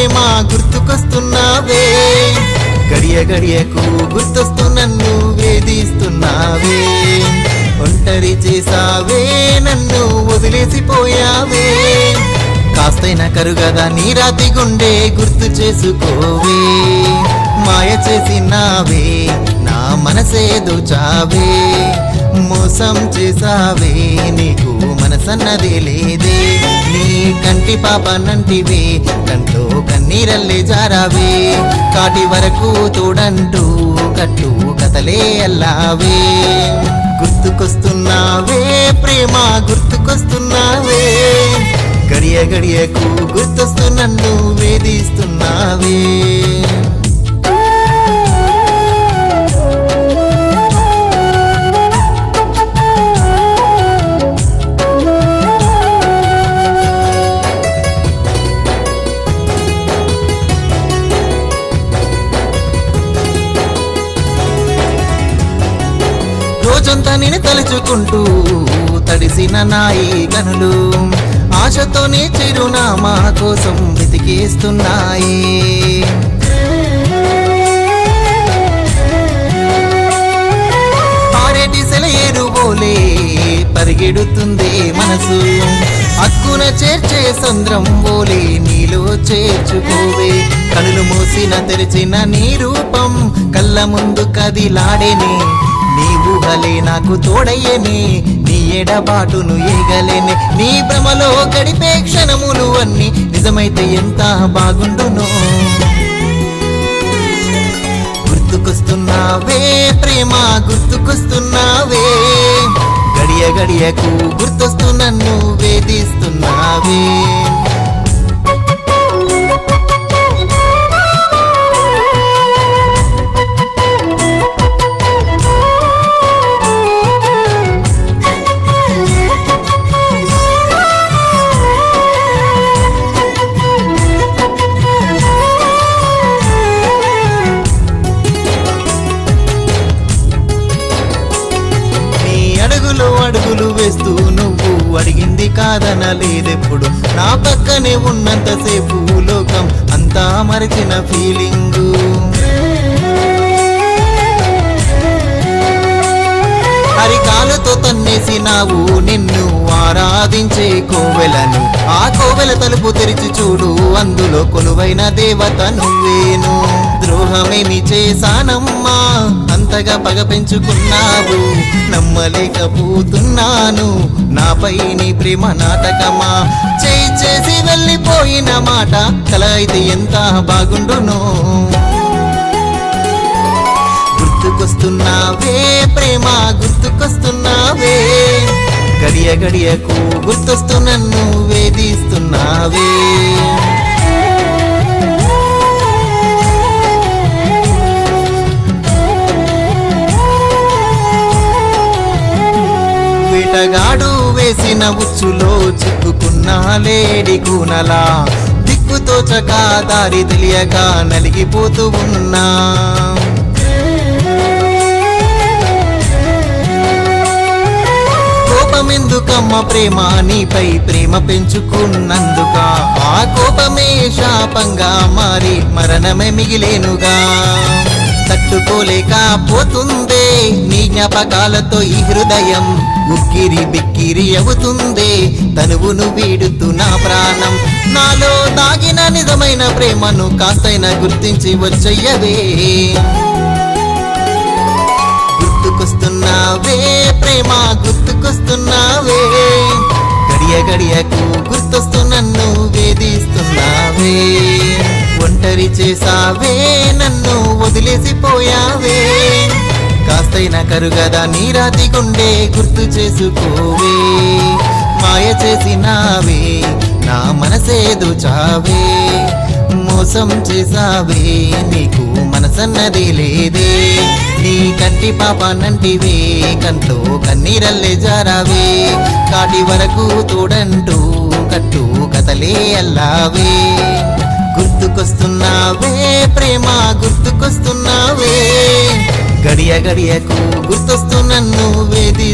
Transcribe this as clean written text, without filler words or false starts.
ప్రేమ గుర్తుకొస్తున్నావే, గడియ గడియకు గుర్తొస్తూ నన్ను వేధిస్తున్నావే. ఒంటరి చేసావే, నన్ను వదిలేసిపోయావే, కాస్తైనా కరుగదా నీ రాతి గుండె గుర్తు చేసుకోవే. మాయ చేసినావే, నా మనసే దోచావే, మోసం చేసావే, నీకు మనసన్నదే లేదే. నీ కంటి పాపనంటివే, కంట్లో కన్నీరల్లే జారావే, కాటి వరకు తోడంటూ కట్టు కథలే అల్లావే. గుర్తుకొస్తున్నావే ప్రేమ గుర్తుకొస్తున్నావే, గడియ గడియకు గుర్తొస్తూ నన్ను వేధిస్తున్నావే. రోజంతా నేను తలుచుకుంటూ తడిసిన నాయి కనులు, ఆశతోనే చిరునామా కోసం వెతికేస్తున్నాయి. పారేటి సెలయేరుబోలే పరిగెడుతుంది మనసు, హక్కున చేర్చే సంద్రం బోలే నీలో చేర్చుకోవే. కనులు మూసిన తెరిచిన నీ రూపం కళ్ళ ముందు కదిలాడేనే, నీ ఊహలే నాకు తోడయ్యనే, నీ ఎడబాటును ఏగలేనే. నీ భ్రమలో గడిపే క్షణములు అన్ని నిజమైతే ఎంత బాగుండునో. గుర్తుకొస్తున్నావే ప్రేమ గుర్తుకొస్తున్నావే, గడియ గడియకు గుర్తొస్తూ నన్ను వేధిస్తున్నావే. అడుగులు వేస్తూ నువ్వు అడిగింది కాదనలేదెప్పుడు, నా పక్కనే ఉన్నంతసేపు లోకం అంతా మరిచిన ఫీలింగు. హరికాలతో తన్నేసినావు నిన్ను ఆరాధించే కోవెలను, ఆ కోవెల తలుపు తెరిచి చూడు అందులో కొలువైన దేవత నువ్వేను. ద్రోహమేమి చేశానమ్మా అంతగా పగ పెంచుకున్నావు, నమ్మలేకపోతున్నాను నాపై నీ ప్రేమ నాటకమా. చేసి వెళ్ళిపోయిన మాట కల అయితే ఎంత బాగుండునో. గుర్తుకొస్తున్నావే ప్రేమ గుర్తుకొస్తున్నావే, గడియ గడియకు గుర్తొస్తూ నన్ను వేధిస్తున్నావే. వేటగాడు వేసిన ఉచ్చులో చిక్కుకున్న లేడి కూనలా, దిక్కుతోచక దారి తెలియక నలిగిపోతూ ఉన్నా. కోపమెందుకమ్మ ప్రేమ నీపై ప్రేమ పెంచుకున్నందుక, ఆ కోపమే శాపంగా మారి మరణమే మిగిలేనుగా. తట్టుకోలేకపోతుందే నీ జ్ఞాపకాలతో ఈ హృదయం, ఉక్కిరి బిక్కిరి అవుతుందే తనువును వీడుతూ నా ప్రాణం. నాలో దాగిన నిజమైన ప్రేమను కాస్తైనా గుర్తించి వచ్చయ్యవే. గుర్తుకొస్తున్నావే ప్రేమ గుర్తుకొస్తున్నావే, గడియ గడియకు గుర్తొస్తూ నన్ను వేధిస్తున్నావే. ఒంటరి చేసావే, నన్ను వదిలేసిపోయావే, కాస్తైనా కరుగదా నీ రాతి గుండె గుర్తు చేసుకోవే. మాయ చేసినావే, నా మనసే దోచావే, మోసం చేసావే, నీకు మనసన్నది లేదే. నీ కంటి పాపనంటివే, కంట్లో కన్నీరల్లే జారావే, కాటి వరకు తోడంటూ కట్టు కథలే అల్లావే. గుర్తుకొస్తున్నావే ప్రేమ గుర్తుకొస్తున్నావే, గడియ గడియకు గుర్తొస్తూ నన్ను వేది